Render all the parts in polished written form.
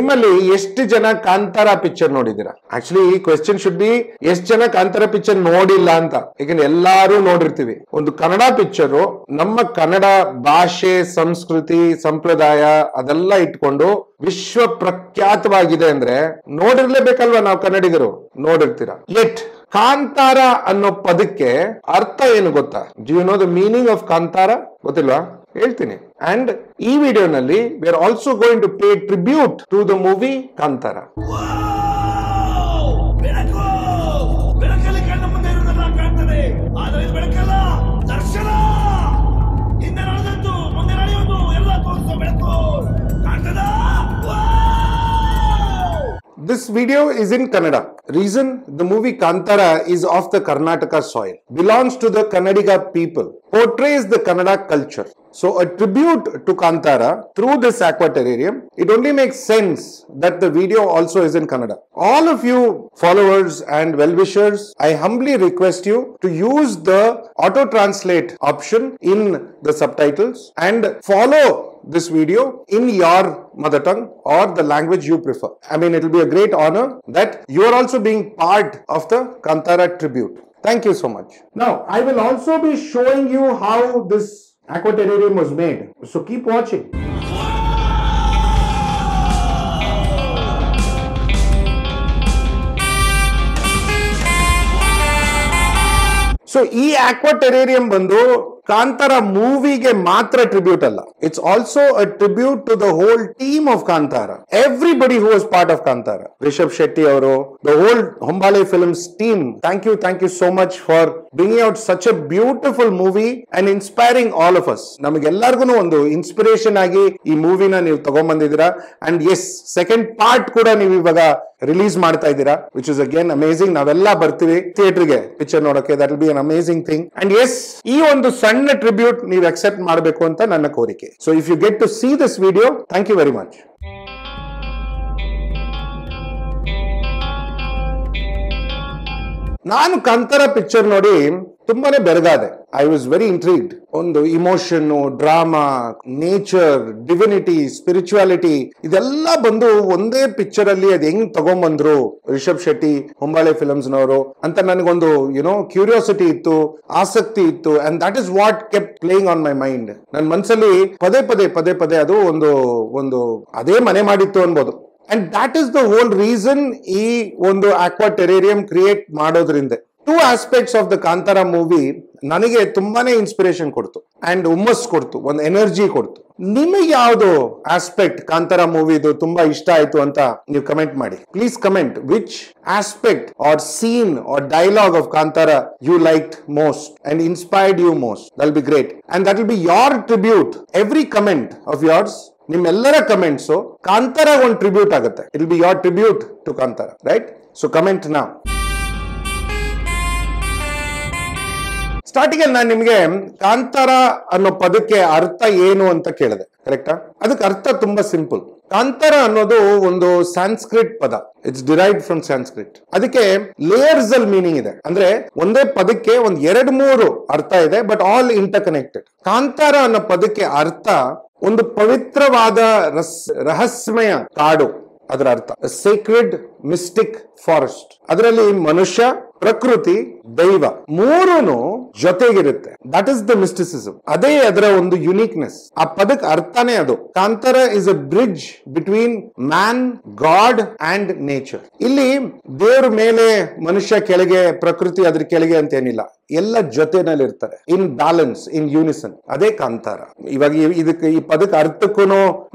ನಿಮ್ಮಲ್ಲಿ ಎಷ್ಟು ಜನ ಕಾಂತಾರ ಪಿಕ್ಚರ್ ನೋಡಿದ್ದೀರಾ? ಆಕ್ಚುಲಿ ಈ ಕ್ವೆಶ್ಚನ್ ಶುಡ್ ಬಿ ಎಷ್ಟು ಜನ ಕಾಂತಾರ ಪಿಕ್ಚರ್ ನೋಡಿಲ್ಲ ಅಂತ. ಯಾಕಂದ್ರೆ ಎಲ್ಲಾರು ನೋಡಿರ್ತೀವಿ. ಒಂದು ಕನ್ನಡ ಪಿಕ್ಚರ್ ನಮ್ಮ ಕನ್ನಡ ಭಾಷೆ, ಸಂಸ್ಕೃತಿ, ಸಂಪ್ರದಾಯ ಅದೆಲ್ಲ ಇಟ್ಕೊಂಡು ವಿಶ್ವ ಪ್ರಖ್ಯಾತವಾಗಿದೆ ಅಂದ್ರೆ ನೋಡಿರ್ಲೇಬೇಕಲ್ವಾ ನಾವು ಕನ್ನಡಿಗರು? ನೋಡಿರ್ತೀರಾ. ಎಟ್ ಕಾಂತಾರ ಅನ್ನೋ ಪದಕ್ಕೆ ಅರ್ಥ ಏನು ಗೊತ್ತಾ? Do you know the meaning of Kantara? ಗೊತ್ತಿಲ್ವಾ? ಹೇಳ್ತೀನಿ. ಅಂಡ್ ಈ ವಿಡಿಯೋನಲ್ಲಿ we are also going to pay tribute to the movie Kantara. This video is in Kannada. Reason, the movie Kantara is of the Karnataka soil, belongs to the Kannadiga people, portrays the Kannada culture. So a tribute to Kantara through this aquaterrarium, it only makes sense that the video also is in Kannada. All of you followers and well-wishers, I humbly request you to use the auto-translate option in the subtitles and follow this video in your mother tongue or the language you prefer. I mean, it will be a great honor that you are also being part of the Kantara tribute. Thank you so much. Now, I will also be showing you how this aquaterrarium was made. So keep watching. So, ಈ aquaterrarium ಬಂದು ಕಾಂತಾರ ಮೂವಿಗೆ ಮಾತ್ರ tribute ಅಲ್ಲ. It's also a tribute to the whole team of Kantara. Everybody who was part of Kantara. Rishab Shetty ಅವರು, the whole Hombale films team, thank you so much for bringing out such a beautiful movie and inspiring all of us. ನಮಗೆಲ್ಲರಿಗೂ ಒಂದು inspiration ಆಗಿ ಈ ಮೂವಿನ ನೀವು ತಗೊಂಡ್ಬಂದಿದ್ದೀರಾ. And yes, second part ಕೂಡ ನೀವು ಇವಾಗ ರಿಲೀಸ್ ಮಾಡ್ತಾ ಇದ್ದೀರಾ, ವಿಚ್ ಇಸ್ ಅಗೇನ್ ಅಮೇಸಿಂಗ್. ನಾವೆಲ್ಲ ಬರ್ತೀವಿ ಥಿಯೇಟರ್ಗೆ ಪಿಕ್ಚರ್ ನೋಡಕ್ಕೆ. That will be an amazing thing. And yes, ಈ ಒಂದು ಸಣ್ಣ ಟ್ರಿಬ್ಯೂಟ್ ನೀವು ಅಕ್ಸೆಪ್ಟ್ ಮಾಡಬೇಕು ಅಂತ ನನ್ನ ಕೋರಿಕೆ. So if you get to see this video, thank you very much. ನಾನು ಕಾಂತಾರ ಪಿಕ್ಚರ್ ನೋಡಿ ತುಂಬಾನೇ ಬೆರಗಾದೆ. I was very intrigued. ಒಂದು emotion, drama, nature, divinity, spirituality ಇದೆಲ್ಲ ಬಂದು ಒಂದೇ ಪಿಕ್ಚರ್ ಅಲ್ಲಿ ಅದ್ ಹೆಂಗ್ ತಗೊಂಡ್ಬಂದ್ರು ರಿಷಬ್ ಶೆಟ್ಟಿ, ಹೊಂಬಾಳೆ ಫಿಲ್ಮ್ಸ್ ನವರು ಅಂತ ನನಗೊಂದು ಕ್ಯೂರಿಯಾಸಿಟಿ ಇತ್ತು, ಆಸಕ್ತಿ ಇತ್ತು. And that is what kept playing on my mind. ನನ್ನ ಮನಸ್ಸಲ್ಲಿ ಪದೇ ಪದೇ ಅದು ಒಂದು ಅದೇ ಮನೆ ಮಾಡಿತ್ತು ಅನ್ಬೋದು. And that is the whole reason ಈ ಒಂದು aquaterrarium ಕ್ರಿಯೇಟ್ ಮಾಡೋದ್ರಿಂದ. Two aspects of the Kantara movie ನನಗೆ ತುಂಬಾನೇ ಇನ್ಸ್ಪಿರೇಷನ್ ಕೊಡ್ತು ಅಂಡ್ ಹುಮ್ಮಸ್ ಕೊಡ್ತು, ಒಂದು ಎನರ್ಜಿ ಕೊಡ್ತು. ನಿಮಗೆ ಯಾವ್ದು ಆಸ್ಪೆಕ್ಟ್ ಕಾಂತಾರ ಮೂವಿದು ತುಂಬಾ ಇಷ್ಟ ಆಯ್ತು ಅಂತ ನೀವು ಕಮೆಂಟ್ ಮಾಡಿ. Please comment which aspect or scene or dialogue of Kantara you liked most and inspired you most. That will be great and that will be your tribute. Every comment of yours, ನಿಮ್ಮೆಲ್ಲರ comments Kantara ಒಂದು tribute ಆಗುತ್ತೆ. It will be your tribute to Kantara, right? So comment now. Starting ಅಲ್ಲಿ ನಾನು ನಿಮಗೆ ಕಾಂತಾರ ಅನ್ನೋ ಪದಕ್ಕೆ ಅರ್ಥ ಏನು ಅಂತ ಕೇಳಿದೆ, ಕರೆಕ್ಟಾ? ಅದಕ್ಕೆ ಅರ್ಥ ತುಂಬಾ ಸಿಂಪಲ್. ಕಾಂತಾರ ಅನ್ನೋದು ಒಂದು ಸಾಂಸ್ಕ್ರಿಟ್ ಪದ. It's derived from Sanskrit. ಅದಕ್ಕೆ ಲೇಯರ್ಸ್ ಅಲ್ಲಿ ಮೀನಿಂಗ್ ಇದೆ. ಅಂದ್ರೆ ಒಂದೇ ಪದಕ್ಕೆ ಒಂದ್ 2-3 ಅರ್ಥ ಇದೆ, but all inter connected. Kantara ಅನ್ನೋ ಪದಕ್ಕೆ ಅರ್ಥ ಒಂದು ಪವಿತ್ರವಾದ ರಹಸ್ಯಮಯ ಕಾಡು, ಅದರ ಅರ್ಥ ಸೇಕ್ರೆಡ್ ಮಿಸ್ಟಿಕ್ ಫಾರೆಸ್ಟ್. ಅದರಲ್ಲಿ ಮನುಷ್ಯ, ಪ್ರಕೃತಿ, ದೈವ ಮೂರೂನು ಜೊತೆಗಿರುತ್ತೆ. That is the mysticism. ಅದೇ ಅದರ ಒಂದು ಯುನೀಕ್ನೆಸ್. ಆ ಪದಕ್ಕೆ ಅರ್ಥನೇ ಅದು. Kantara is a bridge between man, God and nature. ಇಲ್ಲಿ ದೇವ್ರ ಮೇಲೆ, ಮನುಷ್ಯ ಕೆಳಗೆ, ಪ್ರಕೃತಿ ಅದ್ರ ಕೆಳಗೆ ಅಂತ ಏನಿಲ್ಲ. ಎಲ್ಲ ಜೊತೆನಲ್ಲಿ ಇರ್ತಾರೆ, ಇನ್ ಬ್ಯಾಲೆನ್ಸ್, ಇನ್ ಯೂನಿಸನ್. ಅದೇ ಕಾಂತಾರ. ಇವಾಗ ಇದಕ್ಕೆ ಈ ಪದಕ್ಕೆ ಅರ್ಥಕ್ಕೂ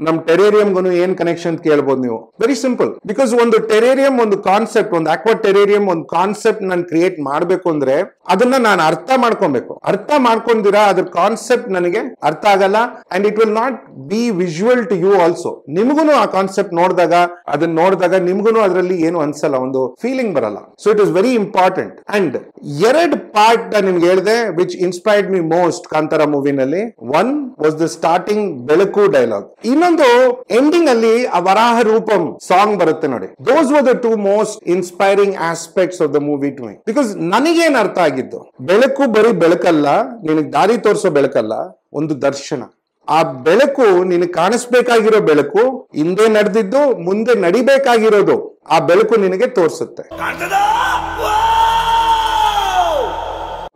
ನಮ್ ಟೆರೇರಿಯಂಗೂ ಏನ್ ಕನೆಕ್ಷನ್ ಕೇಳ್ಬೋದು ನೀವು? Very simple. ಬಿಕಾಸ್ ಒಂದು ಟೆರೇರಿಯಂ, ಒಂದು ಕಾನ್ಸೆಪ್ಟ್, ಒಂದು aquaterrarium ಒಂದು ಕಾನ್ಸೆಪ್ಟ್ ನಾನು ಕ್ರಿಯೇಟ್ ಮಾಡ್ಬೇಕು ಅಂದ್ರೆ ಅದನ್ನ ನಾನು ಅರ್ಥ ಮಾಡ್ಕೊಬೇಕು. ಅರ್ಥ ಮಾಡ್ಕೊಂಡಿರಾ ಅದ್ರ ಕಾನ್ಸೆಪ್ಟ್ ನನಗೆ ಅರ್ಥ ಆಗಲ್ಲ. And it will not be visual to you also. ನಿಮ್ಗೂ ಆ ಕಾನ್ಸೆಪ್ಟ್ ನೋಡಿದಾಗ ನಿಮ್ಗೂ ಅದರಲ್ಲಿ ಏನು ಅನ್ಸಲ್ಲ, ಒಂದು ಫೀಲಿಂಗ್ ಬರಲ್ಲ. So it is very important. And 2 part ನಿಮ್ಗೆ ಹೇಳಿದೆ which inspired me most Kantara ಮೂವಿನಲ್ಲಿ. ಒನ್ ವಾಸ್ ದ ಸ್ಟಾರ್ಟಿಂಗ್ ಬೆಳಕು ಡೈಲಾಗ್. ಇನ್ನೊಂದು ಎಂಡಿಂಗ್ ಅಲ್ಲಿ ಆ ವರಾಹ ರೂಪಂ ಸಾಂಗ್ ಬರುತ್ತೆ ನೋಡಿ. Those were the 2 most inspiring aspects of the movie to me. Because ನನಗೇನ್ ಅರ್ಥ ಆಗಿದ್ದು, ಬೆಳಕು ಬರೀ ಬೆಳಕಲ್ಲ, ನಿನಗೆ ದಾರಿ ತೋರಿಸೋ ಬೆಳಕಲ್ಲ, ಒಂದು ದರ್ಶನ. ಆ ಬೆಳಕು ನಿನಗೆ ಕಾಣಿಸ್ಬೇಕಾಗಿರೋ ಬೆಳಕು, ಹಿಂದೆ ನಡೆದಿದ್ದು ಮುಂದೆ ನಡಿಬೇಕಾಗಿರೋದು, ಆ ಬೆಳಕು ನಿನಗೆ ತೋರಿಸುತ್ತೆ.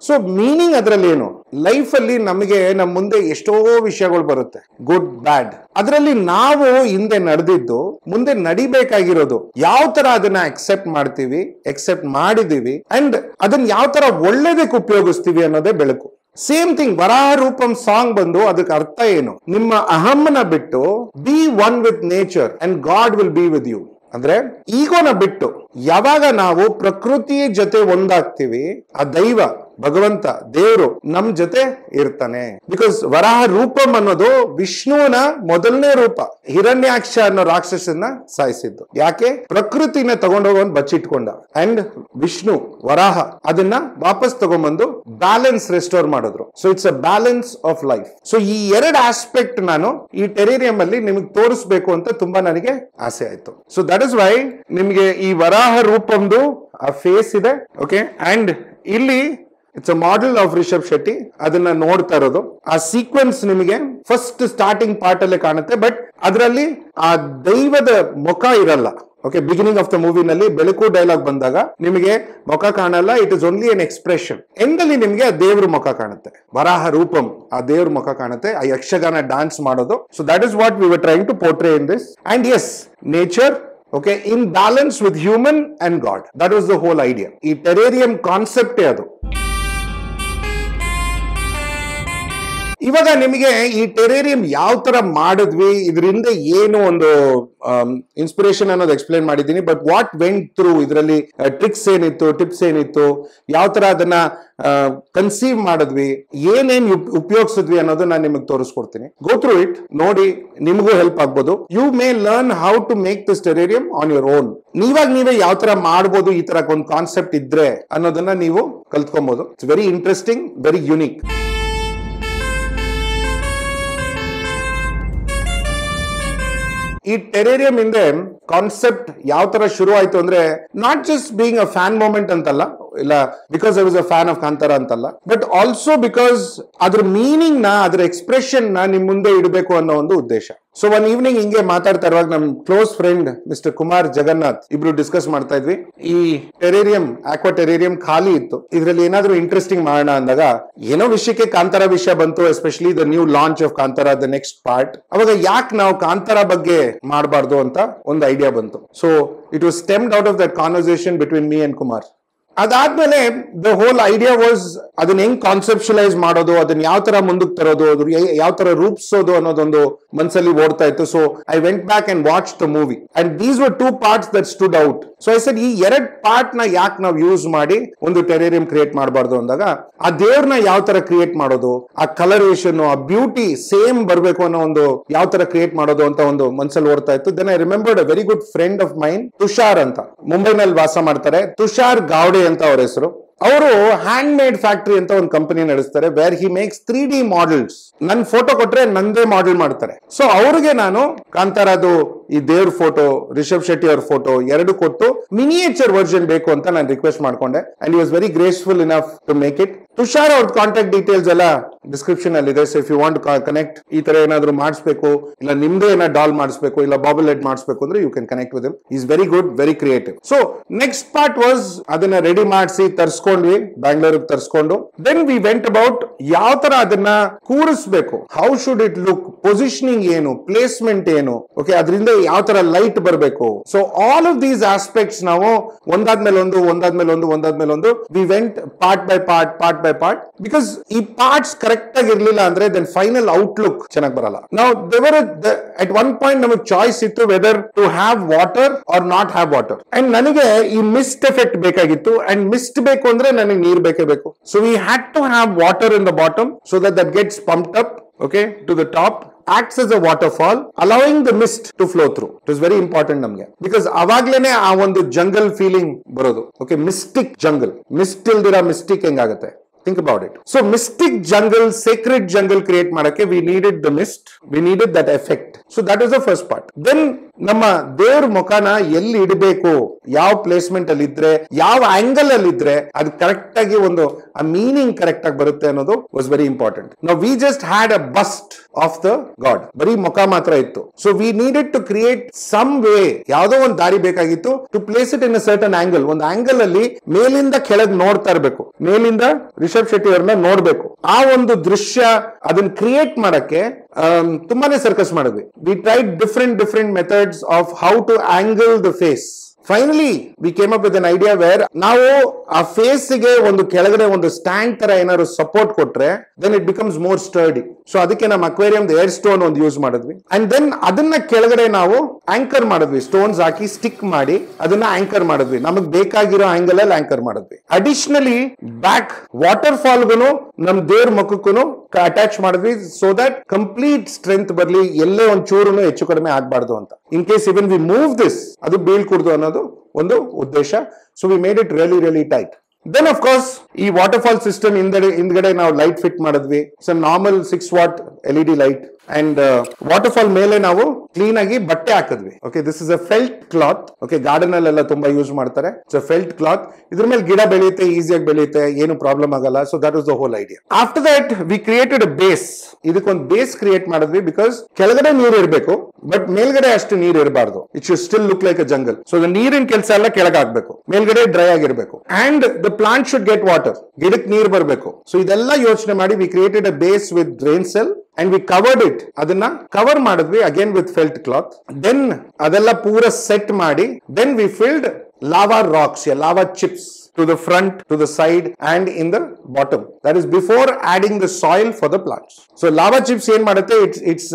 ಸೊ ಮೀನಿಂಗ್ ಅದ್ರಲ್ಲಿ ಏನು, ಲೈಫ್ ಅಲ್ಲಿ ನಮಗೆ ನಮ್ಮ ಮುಂದೆ ಎಷ್ಟೋ ವಿಷಯಗಳು ಬರುತ್ತೆ, ಗುಡ್ ಬ್ಯಾಡ್. ಅದರಲ್ಲಿ ನಾವು ಹಿಂದೆ ನಡೆದಿದ್ದು ಮುಂದೆ ನಡಿಬೇಕಾಗಿರೋದು ಯಾವ ತರ ಅದನ್ನ ಅಕ್ಸೆಪ್ಟ್ ಮಾಡ್ತೀವಿ, ಅಕ್ಸೆಪ್ಟ್ ಮಾಡಿದೀವಿ, ಅಂಡ್ ಅದನ್ನ ಯಾವ ತರ ಒಳ್ಳೇದಕ್ಕೆ ಉಪಯೋಗಿಸ್ತೀವಿ ಅನ್ನೋದೇ ಬೆಳಕು. ಸೇಮ್ ಥಿಂಗ್, ವರಾಹ ರೂಪಂ ಸಾಂಗ್ ಬಂದು ಅದಕ್ಕೆ ಅರ್ಥ ಏನು, ನಿಮ್ಮ ಅಹಂನ ಬಿಟ್ಟು be one with nature and God will be with you. ಅಂದ್ರೆ ಈಗೋನ ಬಿಟ್ಟು ಯಾವಾಗ ನಾವು ಪ್ರಕೃತಿ ಜೊತೆ ಒಂದಾಗ್ತೀವಿ, ಆ ದೈವ ಭಗವಂತ ದೇವರು ನಮ್ ಜೊತೆ ಇರ್ತಾನೆ. ಬಿಕಾಸ್ ವರಾಹ ರೂಪಂ ಅನ್ನೋದು ವಿಷ್ಣುವಿನ ಮೊದಲನೇ ರೂಪ. ಹಿರಣ್ಯಾಕ್ಷ ಅನ್ನೋ ರಾಕ್ಷಸನ್ನ ಸಾಯಿಸಿದ್ದು ಯಾಕೆ, ಪ್ರಕೃತಿನ ತಗೊಂಡೋಗೊಂದು ಬಚ್ಚಿಟ್ಕೊಂಡ. ಅಂಡ್ ವಿಷ್ಣು ವರಾಹ ಅದನ್ನ ವಾಪಸ್ ತಗೊಂಡ್ಬಂದು ಬ್ಯಾಲೆನ್ಸ್ ರೆಸ್ಟೋರ್ ಮಾಡಿದ್ರು. So it's a balance of life. So ಈ ಎರಡು ಆಸ್ಪೆಕ್ಟ್ ನಾನು ಈ ಟೆರೇರಿಯಂ ಅಲ್ಲಿ ನಿಮಗೆ ತೋರಿಸ್ಬೇಕು ಅಂತ ತುಂಬಾ ನನಗೆ ಆಸೆ ಆಯ್ತು. ಸೊ ದಟ್ ಇಸ್ ವೈ ನಿಮ್ಗೆ ಈ ವರಾಹ ರೂಪಂದು ಆ ಫೇಸ್ ಇದೆ. ಓಕೆ, ಅಂಡ್ ಇಲ್ಲಿ it's a model of Rishab Shetty. ಅದನ್ನ ನೋಡ್ತಾ ಇರೋದು ಆ ಸೀಕ್ವೆನ್ಸ್ ನಿಮಗೆ ಫಸ್ಟ್ ಸ್ಟಾರ್ಟಿಂಗ್ ಪಾರ್ಟ್ ಅಲ್ಲೇ ಕಾಣುತ್ತೆ, ಬಟ್ ಅದರಲ್ಲಿ ಆ ದೈವದ ಮುಖ ಇರಲ್ಲ. ಓಕೆ, ಬಿಗಿನಿಂಗ್ ಆಫ್ ದ ಮೂವಿನಲ್ಲಿ ಬೆಳಕು ಡೈಲಾಗ್ ಬಂದಾಗ ನಿಮಗೆ ಮುಖ ಕಾಣಲ್ಲ, it is only an expression. ಎಂಡಲ್ಲಿ ನಿಮಗೆ ಆ ದೇವ್ರ ಮುಖ ಕಾಣುತ್ತೆ, ವರಾಹ ರೂಪಂ, ಆ ದೇವ್ರ ಮುಖ ಕಾಣುತ್ತೆ, ಆ ಯಕ್ಷಗಾನ ಡಾನ್ಸ್ ಮಾಡೋದು. So that is what we were trying to portray in this. And yes, nature okay in balance with human and God, that was the whole idea. ಈ ಟೆರೇರಿಯಂ ಕಾನ್ಸೆಪ್ಟ್ ಅದು. ಇವಾಗ ನಿಮಗೆ ಈ ಟೆರೇರಿಯಂ ಯಾವ ತರ ಮಾಡಿದ್ವಿ, ಇದರಿಂದ ಏನು ಒಂದು ಇನ್ಸ್ಪಿರೇಷನ್ ಅನ್ನೋದು ಎಕ್ಸ್ಪ್ಲೇನ್ ಮಾಡಿದ್ದೀನಿ. ಬಟ್ ವಾಟ್ ವೆಂಟ್ ಥ್ರೂ, ಇದರಲ್ಲಿ ಟ್ರಿಕ್ಸ್ ಏನಿತ್ತು, ಟಿಪ್ಸ್ ಏನಿತ್ತು, ಯಾವ ತರ ಅದನ್ನ ಕನ್ಸೀವ್ ಮಾಡಿದ್ವಿ, ಏನೇನ್ ಉಪಯೋಗಿಸಿದ್ವಿ ಅನ್ನೋದು ನಾನು ನಿಮಗೆ ತೋರಿಸ್ಕೊಡ್ತೀನಿ. ಗೋ ಥ್ರೂ ಇಟ್, ನೋಡಿ, ನಿಮಗೂ ಹೆಲ್ಪ್ ಆಗ್ಬೋದು. You may learn how to make this terrarium on your own. ನೀವೇ ಯಾವ ತರ ಮಾಡ್ಬೋದು, ಈ ತರ ಒಂದು ಕಾನ್ಸೆಪ್ಟ್ ಇದ್ರೆ ಅನ್ನೋದನ್ನ ನೀವು ಕಲ್ತ್ಕೊಬಹುದು. It's very interesting, very unique. ಈ ಟೆರೇರಿಯಂ ಹಿಂದೆ ಕಾನ್ಸೆಪ್ಟ್ ಯಾವ ತರ ಶುರು ಆಯ್ತು ಅಂದ್ರೆ, not just being a fan moment ಅಂತಲ್ಲ, ಇಲ್ಲ because I was a fan of Kantara ಅಂತಲ್ಲ, ಬಟ್ ಆಲ್ಸೋ ಬಿಕಾಸ್ ಅದ್ರ ಮೀನಿಂಗ್ ನ, ಅದ್ರ ಎಕ್ಸ್ಪ್ರೆಷನ್ ನ ನಿಮ್ ಮುಂದೆ ಇಡಬೇಕು ಅನ್ನೋ ಒಂದು ಉದ್ದೇಶ. ಸೊ ಒನ್ ಈವ್ನಿಂಗ್ ಹಿಂಗೆ ಮಾತಾಡ್ತಾ ಇರುವಾಗ ನಮ್ close friend mister Kumar Jagannath ಇಬ್ರು ಡಿಸ್ಕಸ್ ಮಾಡ್ತಾ ಇದ್ವಿ. ಈ ಟೆರೇರಿಯಂ, ಆಕ್ವಾ ಟೆರೇರಿಯಂ ಖಾಲಿ ಇತ್ತು, ಇದ್ರಲ್ಲಿ ಏನಾದ್ರೂ ಇಂಟ್ರೆಸ್ಟಿಂಗ್ ಮಾಡೋಣ ಅಂದಾಗ ಏನೋ ವಿಷಯಕ್ಕೆ ಕಾಂತಾರ ವಿಷಯ ಬಂತು, especially the new launch of Kantara, the next part. ಅವಾಗ ಯಾಕೆ ನಾವು ಕಾಂತಾರ ಬಗ್ಗೆ ಮಾಡಬಾರ್ದು ಅಂತ ಒಂದು ಐಡಿಯಾ ಬಂತು. So it was stemmed out of that conversation between me and Kumar. ಅದಾದ್ಮೇಲೆ ದ ಹೋಲ್ ಐಡಿಯಾ ವಾಸ್ ಅದನ್ನ ಹೆಂಗ್ ಕಾನ್ಸೆಪ್ಷಲೈಸ್ ಮಾಡೋದು, ಅದನ್ನ ಯಾವ ತರ ಮುಂದಕ್ಕೆ ತರೋದು, ಅದ್ರ ಯಾವ ತರ ರೂಪಿಸೋದು ಅನ್ನೋದೊಂದು ಮನ್ಸಲ್ಲಿ ಓಡ್ತಾ ಇತ್ತು. So I went back and watch the movie and these were two parts that stood out. So I said, ಈ ಎರಡ್ ಪಾರ್ಟ್ ನ ಯಾಕೆ ನಾವು ಯೂಸ್ ಮಾಡಿ ಒಂದು ಟೆರೇರಿಯಂ ಕ್ರಿಯೇಟ್ ಮಾಡಬಾರ್ದು ಅಂದಾಗ, ಆ ದೇವ್ರನ್ನ ಯಾವ ತರ ಕ್ರಿಯೇಟ್ ಮಾಡೋದು, ಆ ಕಲರೇಷನ್, ಆ ಬ್ಯೂಟಿ ಸೇಮ್ ಬರಬೇಕು ಅನ್ನೋ ಒಂದು ಯಾವ ತರ ಕ್ರಿಯೇಟ್ ಮಾಡೋದು ಅಂತ ಒಂದು ಮನ್ಸಲ್ಲಿ ಓಡ್ತಾ ಇತ್ತು. Then I remembered a very good friend of mine, Tushar ಅಂತ, ಮುಂಬೈನಲ್ಲಿ ವಾಸ ಮಾಡ್ತಾರೆ. ತುಷಾರ್ ಗಾವ್ಡೆ ಅಂತ ಅವ್ರ ಹೆಸರು. ಅವರು ಹ್ಯಾಂಡ್ ಮೇಡ್ ಫ್ಯಾಕ್ಟರಿ ಅಂತ ಒಂದು ಕಂಪನಿ ನಡೆಸ್ತಾರೆ, wear he makes 3D models. ನನ್ ಫೋಟೋ ಕೊಟ್ರೆ ನಂದೇ ಮಾಡೆಲ್ ಮಾಡ್ತಾರೆ. ಸೊ ಅವ್ರಿಗೆ ನಾನು ಕಾಂತಾರದು ಈ ದೇವ್ರ ಫೋಟೋ, ರಿಷಬ್ ಶೆಟ್ಟಿ ಅವ್ರ ಫೋಟೋ ಎರಡು ಕೊಟ್ಟು ಮಿನಿಯೇಚರ್ ವರ್ಷನ್ ಬೇಕು ಅಂತ ನಾನು ರಿಕ್ವೆಸ್ಟ್ ಮಾಡ್ಕೊಂಡೆ. And he was very graceful enough to make it. Tushar ಅವ್ರ ಕಾಂಟ್ಯಾಕ್ಟ್ ಡೀಟೇಲ್ಸ್ ಎಲ್ಲ ಡಿಸ್ಕ್ರಿಪ್ಷನ್ ಅಲ್ಲಿ ಇದೆ. So if you want connect, ಈ ತರ ಏನಾದ್ರು ಮಾಡಿಸ್ಬೇಕು, ಇಲ್ಲ ನಿಮ್ದೇ ಏನೋ ಡಾಲ್ ಮಾಡಿಸ್ಬೇಕು, ಇಲ್ಲ ಬಾಬಲ್ ಹೆಡ್ ಮಾಡಿಸ್ಬೇಕು ಅಂದ್ರೆ you can connect with him. Is very good, very creative. So next part was ಅದನ್ನ ರೆಡಿ ಮಾಡಿಸಿ ತರ್ಸ್ಕೊಂಡ್ವಿ, ಬ್ಯಾಂಗ್ಳೂರ್ಗೆ ತರ್ಸ್ಕೊಂಡು. ದೆನ್ ವಿ ವೆಂಟ್ ಅಬೌಟ್ ಯಾವ ತರ ಅದನ್ನ ಕೂರಿಸ್ಬೇಕು, how should it look, positioning ಏನು, ಪ್ಲೇಸ್ಮೆಂಟ್ ಏನು, ಓಕೆ, ಅದರಿಂದ ಯಾವ ತರ ಲೈಟ್ ಬರಬೇಕು. So all of these aspects ನಾವು ಒಂದಾದ್ಮೇಲೆ ಒಂದು we went part by part because ಈ ಪಾರ್ಟ್ಸ್ ಕರೆಕ್ಟ್ ಆಗಿ ಇರ್ಲಿಲ್ಲ ಅಂದ್ರೆ ದೆನ್ ಫೈನಲ್ ಔಟ್ಲುಕ್ ಚೆನ್ನಾಗಿ ಬರಲ್ಲ. ನಾವು ದೇವರ್ ಅಟ್ ಒನ್ ಪಾಯಿಂಟ್ ನಮಗೆ ಚಾಯ್ಸ್ ಇತ್ತು whether to have water or not have water. And ನನಗೆ ಈ ಮಿಸ್ಟ್ ಎಫೆಕ್ಟ್ ಬೇಕಾಗಿತ್ತು, ಅಂಡ್ ಮಿಸ್ಟ್ ಬೇಕು ಅಂದ್ರೆ ನನಗೆ ನೀರ್ ಬೇಕೇ ಬೇಕು. So we had to have water in the bottom so that gets pumped up, okay, to the top, acts as a waterfall, allowing the mist to flow through. It is very important ನಮಗೆ, because ಅವಾಗ್ಲೇನೆ ಆ ಒಂದು jungle feeling ಬರೋದು. Okay, mistake jungle, mist ಇಲ್ದಿರ mistake ಹೆಂಗಾಗುತ್ತೆ. Think about it. So mystic jungle, sacred jungle create ಮಾಡಕ್ಕೆ we needed the mist, we needed that effect. So that is the first part. Then ನಮ್ಮ ದೇವ್ರ ಮುಖನ ಎಲ್ಲಿ ಇಡಬೇಕು, ಯಾವ placement ಅಲ್ಲಿ ಇದ್ರೆ, ಯಾವ ಆಂಗಲ್ ಅಲ್ಲಿ ಇದ್ರೆ ಅದು ಕರೆಕ್ಟ್ ಆಗಿ ಒಂದು ಆ ಮೀನಿಂಗ್ ಕರೆಕ್ಟ್ ಆಗಿ ಬರುತ್ತೆ ಅನ್ನೋದು ವಾಸ್ ವೆರಿ ಇಂಪಾರ್ಟೆಂಟ್. ನಾವು we just had a bust of the god, ಬರೀ ಮುಖ ಮಾತ್ರ ಇತ್ತು. So we needed to create some way, ಯಾವುದೋ ಒಂದು ದಾರಿ ಬೇಕಾಗಿತ್ತು to place it in a certain angle. ಒಂದು ಆಂಗಲ್ ಅಲ್ಲಿ ಮೇಲಿಂದ ಕೆಳಗೆ ನೋಡ್ತಾ ಇರಬೇಕು, ಮೇಲಿಂದ ರಿಷಬ್ ಶೆಟ್ಟಿ ಅವ್ರನ್ನ ನೋಡ್ಬೇಕು. ಆ ಒಂದು ದೃಶ್ಯ ಅದನ್ನ ಕ್ರಿಯೇಟ್ ಮಾಡಕ್ಕೆ ತುಂಬಾನೇ ಸರ್ಕಸ್ ಮಾಡಿದ್ವಿ. We tried different methods of how to angle the face. Finally we came up with an idea where ನಾವು ಆ ಫೇಸ್ ಗೆ ಒಂದು ಕೆಳಗಡೆ ಒಂದು ಸ್ಟ್ಯಾಂಡ್ ತರ ಏನಾದ್ರು ಸಪೋರ್ಟ್ ಕೊಟ್ರೆ then it becomes more sturdy. So ಅದಕ್ಕೆ ನಮ್ಮ ಅಕ್ವೇರಿಯಂ ಏರ್ ಸ್ಟೋನ್ ಒಂದು ಯೂಸ್ ಮಾಡಿದ್ವಿ. ಅಂಡ್ ದೆನ್ ಅದನ್ನ ಕೆಳಗಡೆ ನಾವು ಆಂಕರ್ ಮಾಡಿದ್ವಿ, ಸ್ಟೋನ್ಸ್ ಹಾಕಿ ಸ್ಟಿಕ್ ಮಾಡಿ ಅದನ್ನ ಆಂಕರ್ ಮಾಡಿದ್ವಿ. ನಮಗ್ ಬೇಕಾಗಿರೋ ಆಂಗಲ್ ಅಲ್ಲಿ ಆಂಕರ್ ಮಾಡಿದ್ವಿ. ಅಡಿಷನಲಿ ಬ್ಯಾಕ್ ವಾಟರ್ ಫಾಲ್ಗೂ ನಮ್ ದೇವ್ರ ಮುಖಕ್ಕೂ ಅಟ್ಯಾಚ್ ಮಾಡಿದ್ವಿ, ಸೊ ದಟ್ ಕಂಪ್ಲೀಟ್ ಸ್ಟ್ರೆಂತ್ ಬರ್ಲಿ, ಎಲ್ಲೇ ಒಂದ್ ಚೂರು ಹೆಚ್ಚು ಕಡಿಮೆ ಆಗ್ಬಾರ್ದು ಅಂತ. In case even we move this ಅದು ಬೀಳ್ಕೂಡ್ದು ಅನ್ನೋದು ಒಂದು ಉದ್ದೇಶ. So we made it really tight. Then of course ಈ ವಾಟರ್ ಫಾಲ್ ಸಿಸ್ಟಮ್ ಹಿಂದ್ಗಡೆ ನಾವು ಲೈಟ್ ಫಿಟ್ ಮಾಡಿದ್ವಿ, some normal 6 watt LED light. And waterfall ಮೇಲೆ ನಾವು ಕ್ಲೀನ್ ಆಗಿ ಬಟ್ಟೆ ಹಾಕಿದ್ವಿ. Okay, this is a felt cloth. Okay, garden ಅಲ್ಲೆಲ್ಲ ತುಂಬಾ ಯೂಸ್ ಮಾಡ್ತಾರೆ. It's a felt cloth. ಇದ್ರ ಮೇಲೆ ಗಿಡ ಬೆಳೆಯುತ್ತೆ, ಈಸಿಯಾಗಿ ಬೆಳೆಯುತ್ತೆ, ಏನು ಪ್ರಾಬ್ಲಮ್ ಆಗಲ್ಲ. So that was the whole idea. After that we created a base. ಇದಕ್ಕೊಂದು ಬೇಸ್ ಕ್ರಿಯೇಟ್ ಮಾಡಿದ್ವಿ, ಬಿಕಾಸ್ ಕೆಳಗಡೆ ನೀರು ಇರಬೇಕು ಬಟ್ ಮೇಲ್ಗಡೆ ಅಷ್ಟು ನೀರು ಇರಬಾರ್ದು. It should still look like a jungle. So ನೀರಿನ ಕೆಲಸ ಎಲ್ಲ ಕೆಳಗೆ ಆಗ್ಬೇಕು, ಮೇಲ್ಗಡೆ ಡ್ರೈ ಆಗಿರ್ಬೇಕು. And the plant should get water, ಗಿಡಕ್ಕೆ ನೀರು ಬರಬೇಕು. ಸೊ ಇದೆಲ್ಲ ಯೋಚನೆ ಮಾಡಿ V created a base with drain cell and we covered it. ಅದನ್ನ ಕವರ್ ಮಾಡಿದ್ವಿ again with felt cloth. then ಅದೆಲ್ಲ ಪೂರ ಸೆಟ್ ಮಾಡಿ then we filled lava rocks, lava chips to the front, to the side and in the bottom. That is before adding the soil for the plants. So lava chips ಏನ್ ಮಾಡುತ್ತೆ, it's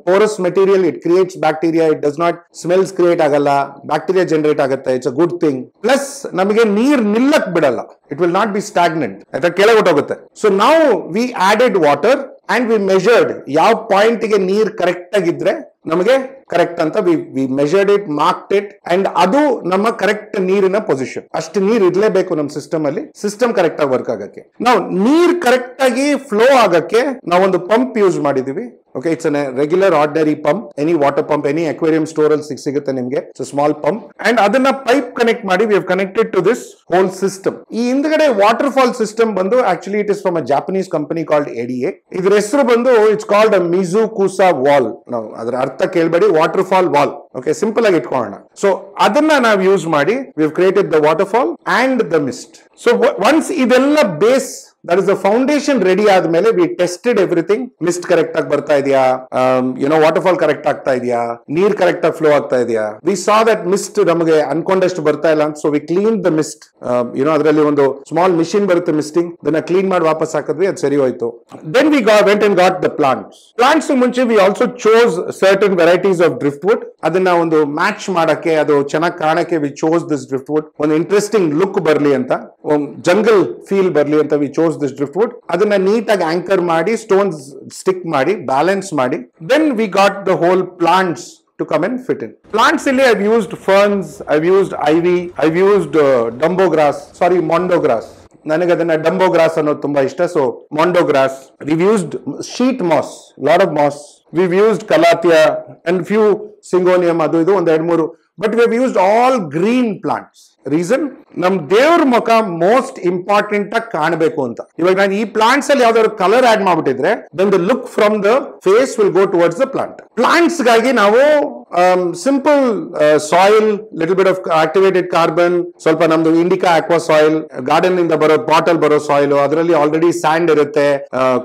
porous material, it creates bacteria, it does not smells create ಆಗಲ್ಲ, bacteria generate ಆಗುತ್ತೆ. It's a good thing. Plus ನಮಗೆ ನೀರ್ ನಿಲ್ಲಕ್ ಬಿಡಲ್ಲ, it will not be stagnant, ಅದು ಕೆಳಗೆ ಹೊಟ್ಟೋಗುತ್ತೆ. So now we added water and we measured ಯಾವ point ಗೆ ನೀರ್ ಕರೆಕ್ಟ್ ಆಗಿದ್ರೆ ನಮಗೆ ಕರೆಕ್ಟ್ ಅಂತ we measured it, marked it, and ಅದು ನಮ್ಮ ಕರೆಕ್ಟ್ ನೀರಿನ ಪೊಸಿಷನ್. ಅಷ್ಟು ನೀರ್ ಇರ್ಲೇಬೇಕು ನಮ್ಮ ಸಿಸ್ಟಮ್ ಅಲ್ಲಿ, ಸಿಸ್ಟಮ್ ಕರೆಕ್ಟ್ ಆಗಿ ವರ್ಕ್ ಆಗಕ್ಕೆ. ನಾವು ನೀರ್ ಕರೆಕ್ಟ್ ಆಗಿ ಫ್ಲೋ ಆಗಕ್ಕೆ ನಾವೊಂದು ಪಂಪ್ ಯೂಸ್ ಮಾಡಿದೀವಿ. Okay, it's a regular ordinary pump, any water pump, any aquarium store ಅಲ್ಲಿ ಸಿಗುತ್ತೆ ನಿಮ್ಗೆ. It's small pump. ಅಂಡ್ ಅದನ್ನ ಪೈಪ್ ಕನೆಕ್ಟ್ ಮಾಡಿ we have connected to this whole system. ಈ ಹಿಂದ್ಗಡೆ ವಾಟರ್ ಫಾಲ್ ಸಿಸ್ಟಮ್ ಬಂದು actually it is from a Japanese company called ADA. ಇದ್ರ ಹೆಸರು ಬಂದು it's called a Mizukusa wall. ನಾವು ಅದರ ಅರ್ಥ ಕೇಳಬೇಡಿ, waterfall wall. Okay, simple ಆಗಿ ಇಟ್ಕೊಳ್ಳೋಣ. ಸೊ ಅದನ್ನ ನಾವು ಯೂಸ್ ಮಾಡಿ we have created the waterfall and the mist. So once ಇದೆಲ್ಲ base, that is the foundation ready ಆದ್ಮೇಲೆ we tested everything. Mist correct ಆಗಿ ಬರ್ತಾ ಇದೆಯಾ, ವಾಟರ್ ಫಾಲ್ ಕರೆಕ್ಟ್ ಆಗ್ತಾ ಇದೆಯಾ, ನೀರ್ ಕರೆಕ್ಟ್ ಆಗಿ ಫ್ಲೋ ಆಗ್ತಾ ಇದೆಯಾ. ವಿ ಸಾ ದಟ್ ಮಿಸ್ಟ್ ನಮಗೆ ಅನ್ಕೊಂಡಷ್ಟು ಬರ್ತಾ ಇಲ್ಲ ಅಂತ, so we clean the mist. ಅದರಲ್ಲಿ ಒಂದು ಸ್ಮಾಲ್ ಮಿಷಿನ್ ಬರುತ್ತೆ ಮಿಸ್ಟಿಂಗ್, ಅದನ್ನ ಕ್ಲೀನ್ ಮಾಡಿ ವಾಪಸ್ ಹಾಕಿದ್ವಿ, ಅದು ಸರಿ ಹೋಯ್ತು. Then we went and got the plants ಮುಂಚೆ we also chose certain varieties of driftwood. ಅದನ್ನ ಒಂದು ಮ್ಯಾಚ್ ಮಾಡಕ್ಕೆ, ಅದು ಚೆನ್ನಾಗಿ ಕಾಣಕ್ಕೆ we chose this driftwood. ಒಂದು ಇಂಟ್ರೆಸ್ಟಿಂಗ್ ಲುಕ್ ಬರ್ಲಿ ಅಂತ, ಜಂಗಲ್ ಫೀಲ್ ಬರ್ಲಿ ಅಂತ ವಿ ಚೋಸ್ this driftwood. ಅದನ್ನ ನೀಟಾಗಿ ಆಂಕರ್ ಮಾಡಿ, ಸ್ಟೋನ್ಸ್ ಸ್ಟಿಕ್ ಮಾಡಿ, ಬ್ಯಾಲೆನ್ಸ್ ಮಾಡಿ, then we got the whole plants to come and fit in. Plants ಇಲ್ಲಿ I've used ferns, I've used ivy, I've used mondo grass. ನನಗೆ ಅದನ್ನ ಡಂಬೋ ಗ್ರಾಸ್ ಅನ್ನೋದು ತುಂಬಾ ಇಷ್ಟ. So mondo grass. we've used sheet moss, lot of moss. we've used calathea and few syngonium, ಅದು ಇದು ಒಂದು 2-3. but we have used all green plants. Reason, ನಮ್ ದೇವ್ರ ಮುಖ ಮೋಸ್ಟ್ ಇಂಪಾರ್ಟೆಂಟ್ ಆಗಿ ಕಾಣಬೇಕು ಅಂತ. ಇವಾಗ ನಾನು ಈ ಪ್ಲಾಂಟ್ಸ್ ಅಲ್ಲಿ ಯಾವ್ದಾದ್ರು ಕಲರ್ ಆಡ್ ಮಾಡ್ಬಿಟ್ಟಿದ್ರೆ then the look from the face will go towards the plant. Plants ಗಾಗಿ ನಾವು simple soil, little bit of activated carbon, ಸ್ವಲ್ಪ ನಮ್ದು ಇಂಡಿಕಾ ಆಕ್ವಾ ಸಾಯಿಲ್, ಗಾರ್ಡನ್ ಇಂದ ಬರೋ ಬಾಟಲ್ ಬರೋ ಸಾಯಿಲ್, ಅದರಲ್ಲಿ ಆಲ್ರೆಡಿ ಸ್ಯಾಂಡ್ ಇರುತ್ತೆ,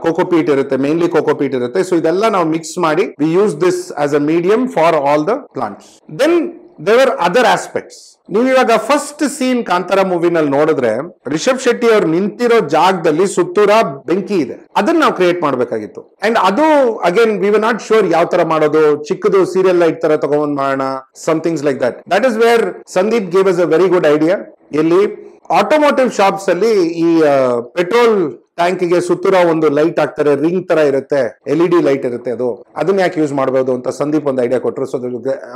ಕೋಕೋಪೀಟ್ ಇರುತ್ತೆ, ಮೇನ್ಲಿ ಕೋಕೋಪೀಟ್ ಇರುತ್ತೆ. ಸೊ ಇದೆಲ್ಲ ನಾವು ಮಿಕ್ಸ್ ಮಾಡಿ we use this as a medium for all the plants. Then there are other aspects. ನೀವು ಇವಾಗ ಫಸ್ಟ್ ಸೀನ್ ಕಾಂತಾರ ಮೂವಿನಲ್ಲಿ ನೋಡಿದ್ರೆ ರಿಷಬ್ ಶೆಟ್ಟಿ ಅವ್ರು ನಿಂತಿರೋ ಜಾಗದಲ್ಲಿ ಸುತ್ತೂರ ಬೆಂಕಿ ಇದೆ, ಅದನ್ನ ನಾವು ಕ್ರಿಯೇಟ್ ಮಾಡ್ಬೇಕಾಗಿತ್ತು. ಅಂಡ್ ಅದು again we were not sure ಯಾವ ತರ ಮಾಡೋದು, ಚಿಕ್ಕದು ಸೀರಿಯಲ್ ಲೈಟ್ ತರ ತಗೊಂಡ್ ಮಾಡೋಣ, somethings like that. That is where Sandeep gave us a very good idea. ಎಲ್ಲಿ ಆಟೋಮೋಟಿವ್ ಶಾಪ್ಸ್ ಅಲ್ಲಿ ಈ ಪೆಟ್ರೋಲ್ ಟ್ಯಾಂಕಿಗೆ ಸುತ್ತೂರ ಒಂದು ಲೈಟ್ ಹಾಕ್ತಾರೆ, ರಿಂಗ್ ತರ ಇರುತ್ತೆ, LED ಲೈಟ್ ಇರುತ್ತೆ, ಅದನ್ನ ಯಾಕೆ ಯೂಸ್ ಮಾಡಬಹುದು ಅಂತ ಸಂದೀಪ್ ಒಂದು ಐಡಿಯಾ ಕೊಟ್ಟರು. So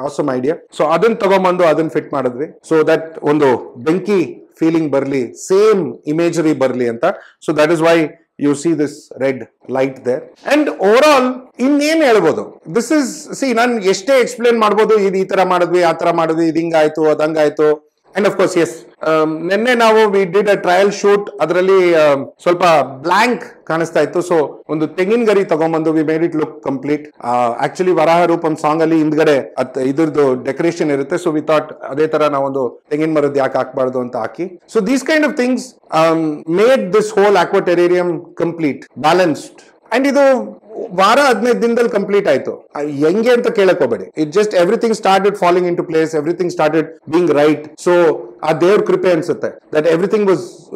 awesome idea. ಸೊ ಅದನ್ನ ತಗೊಂಡ್ಬಂದು ಅದನ್ನ ಫಿಟ್ ಮಾಡಿದ್ವಿ. ಸೊ ದಟ್ ಒಂದು ಬೆಂಕಿ ಫೀಲಿಂಗ್ ಬರ್ಲಿ, ಸೇಮ್ ಇಮೇಜರಿ ಬರ್ಲಿ ಅಂತ. So that is why you see this red light there. And overall ಇನ್ನೇನ್ ಹೇಳ್ಬೋದು, ದಿಸ್ ಇಸ್ ನಾನು ಎಷ್ಟೇ ಎಕ್ಸ್ಪ್ಲೇನ್ ಮಾಡ್ಬೋದು, ಇದು ಈ ತರ ಮಾಡಿದ್ವಿ, ಆ ತರ ಮಾಡಿದ್ವಿ, ಇದು ಹಿಂಗಾಯ್ತು, ಅದು ಹಂಗಾಯ್ತು. ಅಂಡ್ ಆಫ್ ಕೋರ್ಸ್ ಎಸ್, ನಿನ್ನೆ ನಾವು we did a trial shoot, ಅದರಲ್ಲಿ ಸ್ವಲ್ಪ ಬ್ಲಾಂಕ್ ಕಾಣಿಸ್ತಾ ಇತ್ತು. ಸೊ ಒಂದು ತೆಂಗಿನ ಗರಿ ತಗೊಂಡ್ಬಂದು we made it look complete. Actually Varaha Roopam song ಅಲ್ಲಿ ಹಿಂದ್ಗಡೆ ಇದ್ರದ್ದು ಡೆಕೋರೇಷನ್ ಇರುತ್ತೆ. ಸೊ ವಿ ಥಾಟ್ ಅದೇ ತರ ನಾವೊಂದು ತೆಂಗಿನ ಮರದ್ದು ಯಾಕೆ ಹಾಕ್ಬಾರ್ದು ಅಂತ ಹಾಕಿ. So these kind of things made this whole aquaterrarium complete, balanced. And ಇದು ವಾರ 15 ದಿನದಲ್ಲಿ ಕಂಪ್ಲೀಟ್ ಆಯ್ತು. ಹೆಂಗೆ ಅಂತ ಕೇಳಕ್ ಹೋಗ್ಬೇಡಿ. It just everything started falling into place, everything started being right. So ಆ ದೇವ್ರ ಕೃಪೆ ಅನ್ಸುತ್ತೆ that everything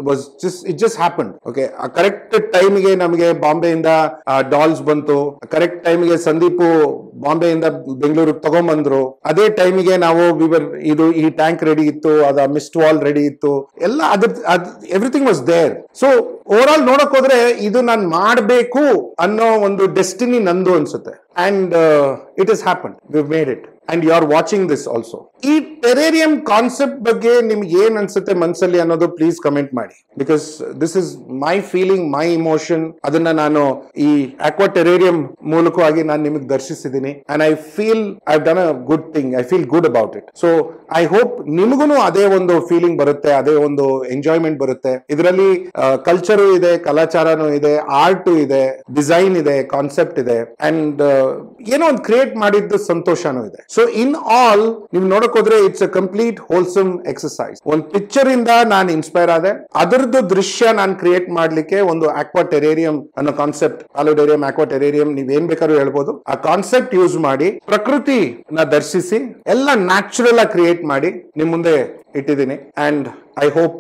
was it just happen. Okay, ಆ ಕರೆಕ್ಟ್ ಟೈಮ್ಗೆ ನಮಗೆ ಬಾಂಬೆಯಿಂದ ಡಾಲ್ಸ್ ಬಂತು, ಕರೆಕ್ಟ್ ಟೈಮ್ಗೆ ಸಂದೀಪು ಬಾಂಬೆಯಿಂದ ಬೆಂಗಳೂರಿಗೆ ತಗೊಂಡ್ಬಂದ್ರು, ಅದೇ ಟೈಮಿಗೆ ನಾವು ಇದು ಈ ಟ್ಯಾಂಕ್ ರೆಡಿ ಇತ್ತು, ಅದ ಮಿಸ್ಟ್ ವಾಲ್ ರೆಡಿ ಇತ್ತು, ಎಲ್ಲ everything was there. So overall ನೋಡಕ್ ಹೋದ್ರೆ ಇದು ನಾನು ಮಾಡಬೇಕು ಅನ್ನೋ ಒಂದು ಡೆಸ್ಟಿನಿ ನಂದು ಅನ್ಸುತ್ತೆ. And it is happen, we made it. And you are watching this also. ಈ ಟೆರೇರಿಯಂ ಕಾನ್ಸೆಪ್ಟ್ ಬಗ್ಗೆ ನಿಮ್ಗೆ ಏನ್ ಅನ್ಸುತ್ತೆ ಮನ್ಸಲ್ಲಿ ಅನ್ನೋದು ಪ್ಲೀಸ್ ಕಮೆಂಟ್ ಮಾಡಿ, because this is my feeling, my emotion. ಅದನ್ನ ನಾನು ಈ ಆಕ್ವಾ ಟೆರೇರಿಯಂ ಮೂಲಕವಾಗಿ ನಾನು ನಿಮಗೆ ದರ್ಶಿಸಿದ್ದೀನಿ. And I feel I done a good thing, I feel good about it. So I hope ನಿಮಗೂ ಅದೇ ಒಂದು ಫೀಲಿಂಗ್ ಬರುತ್ತೆ, ಅದೇ ಒಂದು ಎಂಜಾಯ್ಮೆಂಟ್ ಬರುತ್ತೆ. ಇದರಲ್ಲಿ ಕಲ್ಚರು ಇದೆ, ಕಲಾಚಾರನೂ ಇದೆ, ಆರ್ಟು ಇದೆ, ಡಿಸೈನ್ ಇದೆ, ಕಾನ್ಸೆಪ್ಟ್ ಇದೆ, ಅಂಡ್ ಏನೋ ಒಂದು ಕ್ರಿಯೇಟ್ ಮಾಡಿದ್ದು ಸಂತೋಷನೂ ಇದೆ. ಸೊ ಇನ್ ಆಲ್ ನೀವು ನೋಡಕ್ ಹೋದ್ರೆ it's a complete wholesome exercise. ಒಂದು ಪಿಕ್ಚರ್ ಇಂದ ನಾನು ಇನ್ಸ್ಪೈರ್ ಆದೆ, ಅದರದ್ದು ದೃಶ್ಯ ನಾನು ಕ್ರಿಯೇಟ್ ಮಾಡ್ಲಿಕ್ಕೆ ಒಂದು ಆಕ್ವಾ ಟೆರೇರಿಯಂ ಅನ್ನೋ ಕಾನ್ಸೆಪ್ಟ್, ಪಾಲೋಡೇರಿಯಂ, ಆಕ್ವಾ ಟೆರೇರಿಯಂ, ನೀವ್ ಏನ್ ಬೇಕಾದ್ರೂ ಹೇಳ್ಬೋದು, ಆ ಕಾನ್ಸೆಪ್ಟ್ ಯೂಸ್ ಮಾಡಿ ಪ್ರಕೃತಿ ದರ್ಶಿಸಿ ಎಲ್ಲ ನ್ಯಾಚುರಲ್ ಆಗಿ ಕ್ರಿಯೇಟ್ ಮಾಡಿ ನಿಮ್ ಮುಂದೆ ಇಟ್ಟಿದ್ದೀನಿ. And I hope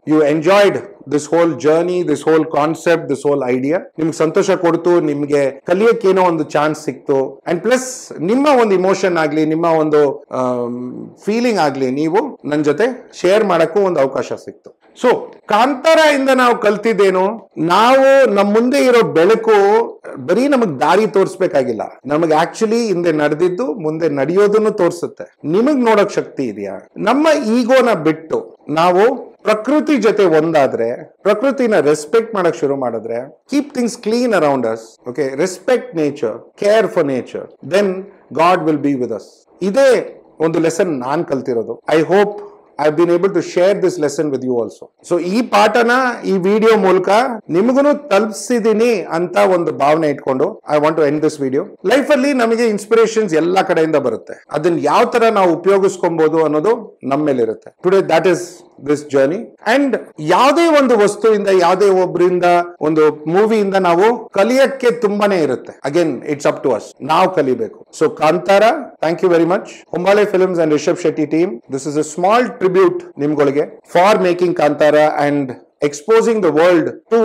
you enjoyed this whole journey, this whole concept, this whole idea. ನಿಮ್ಗೆ ಸಂತೋಷ ಕೊಡ್ತು, ನಿಮ್ಗೆ ಕಲಿಯಕ್ಕೆ ಏನೋ ಒಂದು ಚಾನ್ಸ್ ಸಿಕ್ತು, ಅಂಡ್ ಪ್ಲಸ್ ನಿಮ್ಮ ಒಂದು ಇಮೋಷನ್ ಆಗ್ಲಿ, ನಿಮ್ಮ ಒಂದು ಫೀಲಿಂಗ್ ಆಗ್ಲಿ, ನೀವು ನನ್ನ ಜೊತೆ ಶೇರ್ ಮಾಡಕ್ಕೂ ಒಂದು ಅವಕಾಶ ಸಿಕ್ತು. ಸೊ ಕಾಂತಾರ ಇಂದ ನಾವು ಕಲ್ತಿದ್ದೇನು, ನಾವು ನಮ್ಮ ಮುಂದೆ ಇರೋ ಬೆಳಕು ಬರೀ ನಮಗ್ ದಾರಿ ತೋರಿಸ್ಬೇಕಾಗಿಲ್ಲ, ನಮಗೆ ಆಕ್ಚುಲಿ ಹಿಂದೆ ನಡೆದಿದ್ದು ಮುಂದೆ ನಡೆಯೋದನ್ನು ತೋರಿಸುತ್ತೆ. ನಿಮಗ್ ನೋಡಕ್ ಶಕ್ತಿ ಇದೆಯಾ? ನಮ್ಮ ಈಗೋನ ಬಿಟ್ಟು ನಾವು ಪ್ರಕೃತಿ ಜೊತೆ ಒಂದಾದ್ರೆ, ಪ್ರಕೃತಿನ ರೆಸ್ಪೆಕ್ಟ್ ಮಾಡಕ್ ಶುರು ಮಾಡಿದ್ರೆ, keep things clean around us, okay, respect nature, care for nature, then God will be with us. ಇದೇ ಒಂದು ಲೆಸನ್ ನಾನ್ ಕಲ್ತಿರೋದು. I hope I've been able to share this lesson with you also. So ಈ ಪಾಠನ ಈ video ಮೂಲಕ ನಿಮಗೂ ತಲುಪಿಸಿದೀನಿ ಅಂತ ಒಂದು ಭಾವನೆ ಇಟ್ಕೊಂಡು I want to end this video. Life ಅಲ್ಲಿ ನಮಗೆ ಇನ್ಸ್ಪಿರೇಷನ್ಸ್ ಎಲ್ಲಾ ಕಡೆಯಿಂದ ಬರುತ್ತೆ, ಅದನ್ನ ಯಾವ ತರ ನಾವು ಉಪಯೋಗಿಸ್ಕೊಬಹುದು ಅನ್ನೋದು ನಮ್ಮ ಮೇಲೆ ಇರುತ್ತೆ. Today that is this journey. And ಯಾವುದೇ ಒಂದು ವಸ್ತುವಿಂದ, ಯಾವುದೇ ಒಬ್ಬರಿಂದ, ಒಂದು ಮೂವಿಯಿಂದ ನಾವು ಕಲಿಯಕ್ಕೆ ತುಂಬಾನೇ ಇರುತ್ತೆ. Again it's up to us, ನಾವು ಕಲಿಬೇಕು. So Kantara, thank you very much. Hombale films and Rishab Shetty team, this is a small tribute ನಿಮ್ಗಳಿಗೆ for making Kantara and exposing the world to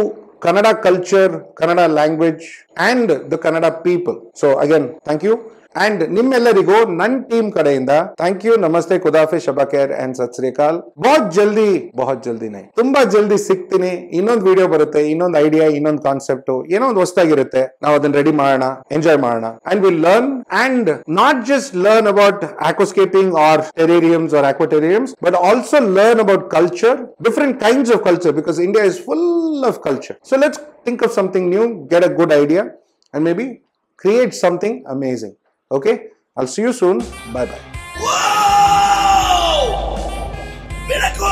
Kannada culture, Kannada language and the Kannada people. So again, thank you. And ನಿಮ್ಮೆಲ್ಲರಿಗೂ ನನ್ನ team ಕಡೆಯಿಂದ thank you, ನಮಸ್ತೆ, ಖುದಾಫೆ, ಶಬಾಕೇರ್ and ಸತ್ ಶ್ರೀ ಅಕಾಲ್. ಬಹುತ್ ಜಲ್ದಿ ತುಂಬಾ ಜಲ್ದಿ ಸಿಗ್ತೀನಿ. ಇನ್ನೊಂದು ವಿಡಿಯೋ ಬರುತ್ತೆ, ಇನ್ನೊಂದು ಐಡಿಯಾ, ಇನ್ನೊಂದು ಕಾನ್ಸೆಪ್ಟ್, ಏನೋ ಒಂದು ಹೊಸದಾಗಿರುತ್ತೆ. ನಾವು ಅದನ್ನ ರೆಡಿ ಮಾಡೋಣ, ಎಂಜಾಯ್ ಮಾಡೋಣ, and will learn. And not just learn about aquascaping or terrariums or aquaterriums, but also learn about culture, different kinds of culture, because India is full of culture. So let's think of something new, get a good idea, and maybe create something amazing. Okay, I'll see you soon. Bye bye. Wow! ಬೆಳಕು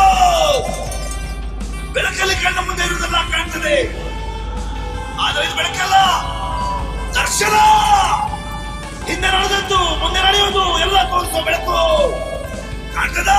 ಬೆಳಕಲ್ಲಿ ಕಣ್ಣ ಮುಂದೆ ಇರುವುದೆಲ್ಲ ಕಾಣ್ತದೆ, ಆದರೆ ಇದು ಬೆಳಕಲ್ಲ, ದರ್ಶನ. ಹಿಂದೆ ನಡೆದದ್ದು ಮುಂದೆ ನಡೆಯುವುದು ಎಲ್ಲ ತೋರಿಸೋ ಬೆಳಕು ಕಾಣ್ತದ.